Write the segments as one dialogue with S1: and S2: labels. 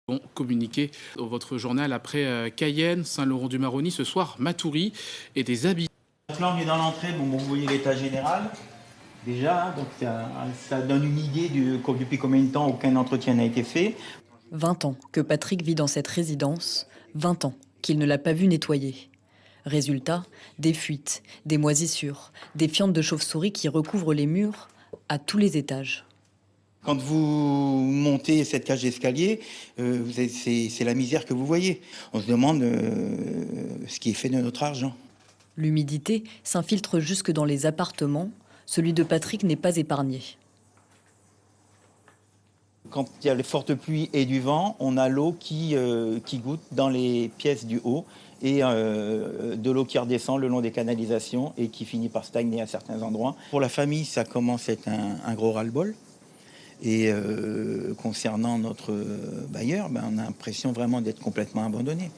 S1: Ont communiqué dans votre journal après Cayenne, Saint-Laurent-du-Maroni, ce soir Matoury et des habitants.
S2: Là, on est dans l'entrée, vous voyez l'état général, déjà, donc ça donne une idée depuis combien de temps aucun entretien n'a été fait.
S3: 20 ans que Patrick vit dans cette résidence, 20 ans qu'il ne l'a pas vu nettoyer. Résultat, des fuites, des moisissures, des fientes de chauve-souris qui recouvrent les murs à tous les étages.
S2: Quand vous montez cette cage d'escalier, c'est la misère que vous voyez. On se demande ce qui est fait de notre argent.
S3: L'humidité s'infiltre jusque dans les appartements. Celui de Patrick n'est pas épargné.
S2: Quand il y a les fortes pluies et du vent, on a l'eau qui goutte dans les pièces du haut et de l'eau qui redescend le long des canalisations et qui finit par stagner à certains endroits. Pour la famille, ça commence à être un gros ras-le-bol. Et concernant notre bailleur, on a l'impression vraiment d'être complètement abandonné.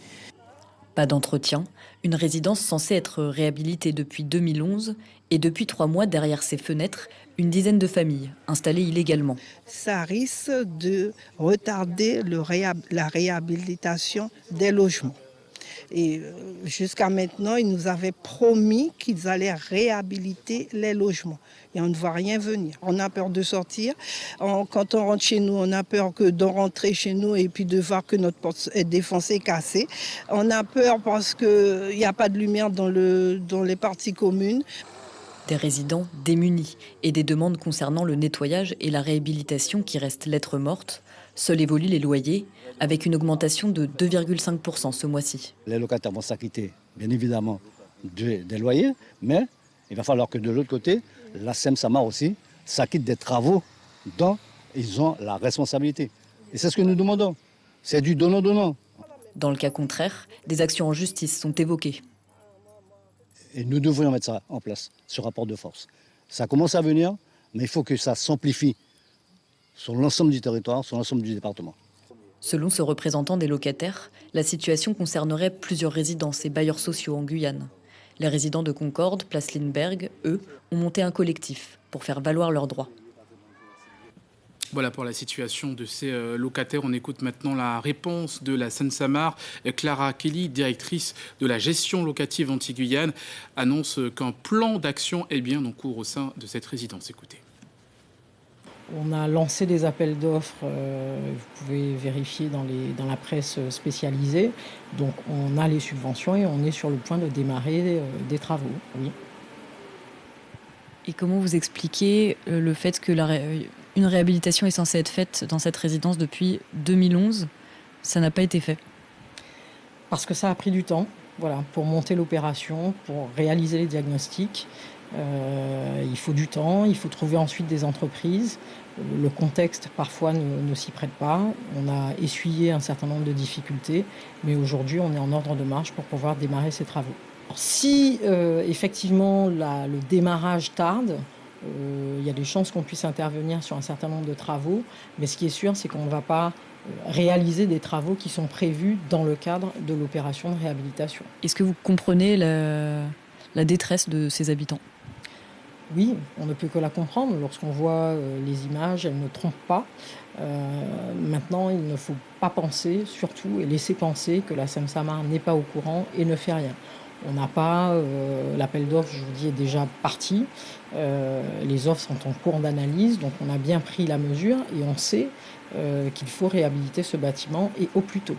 S3: Pas d'entretien, une résidence censée être réhabilitée depuis 2011 et depuis 3 mois derrière ses fenêtres, une dizaine de familles installées illégalement.
S4: Ça risque de retarder la réhabilitation des logements. Et jusqu'à maintenant, ils nous avaient promis qu'ils allaient réhabiliter les logements. Et on ne voit rien venir. On a peur de sortir. Quand on rentre chez nous, on a peur de rentrer chez nous et puis de voir que notre porte est défoncée, cassée. On a peur parce qu'il n'y a pas de lumière dans les parties communes.
S3: Des résidents démunis et des demandes concernant le nettoyage et la réhabilitation qui restent lettres mortes. Seuls évoluent les loyers, avec une augmentation de 2,5% ce mois-ci.
S5: Les locataires vont s'acquitter, bien évidemment, des loyers, mais il va falloir que de l'autre côté, la SEM-SAMAR aussi s'acquitte des travaux dont ils ont la responsabilité. Et c'est ce que nous demandons. C'est du donnant-donnant.
S3: Dans le cas contraire, des actions en justice sont évoquées.
S5: Et nous devrions mettre ça en place, ce rapport de force. Ça commence à venir, mais il faut que ça s'amplifie sur l'ensemble du territoire, sur l'ensemble du département.
S3: Selon ce représentant des locataires, la situation concernerait plusieurs résidences et bailleurs sociaux en Guyane. Les résidents de Concorde, place Lindbergh, eux, ont monté un collectif pour faire valoir leurs droits.
S1: Voilà pour la situation de ces locataires. On écoute maintenant la réponse de la Seine-Samar. Clara Kelly, directrice de la gestion locative anti-Guyane, annonce qu'un plan d'action est bien en cours au sein de cette résidence. Écoutez.
S6: On a lancé des appels d'offres, vous pouvez vérifier dans la presse spécialisée. Donc on a les subventions et on est sur le point de démarrer des travaux, oui.
S3: Et comment vous expliquez le fait que une réhabilitation est censée être faite dans cette résidence depuis 2011 ? Ça n'a pas été fait.
S6: Parce que ça a pris du temps, voilà, pour monter l'opération, pour réaliser les diagnostics. Il faut du temps, il faut trouver ensuite des entreprises. Le contexte parfois ne s'y prête pas. On a essuyé un certain nombre de difficultés, mais aujourd'hui on est en ordre de marche pour pouvoir démarrer ces travaux. Alors, si effectivement le démarrage tarde, il y a des chances qu'on puisse intervenir sur un certain nombre de travaux, mais ce qui est sûr, c'est qu'on ne va pas réaliser des travaux qui sont prévus dans le cadre de l'opération de réhabilitation.
S3: Est-ce que vous comprenez la détresse de ces habitants ?
S6: Oui, on ne peut que la comprendre. Lorsqu'on voit les images, elles ne trompent pas. Maintenant, il ne faut pas penser, surtout, et laisser penser que la SEM-SAMAR n'est pas au courant et ne fait rien. On n'a pas... l'appel d'offres, je vous dis, est déjà parti. Les offres sont en cours d'analyse, donc on a bien pris la mesure et on sait qu'il faut réhabiliter ce bâtiment et au plus tôt.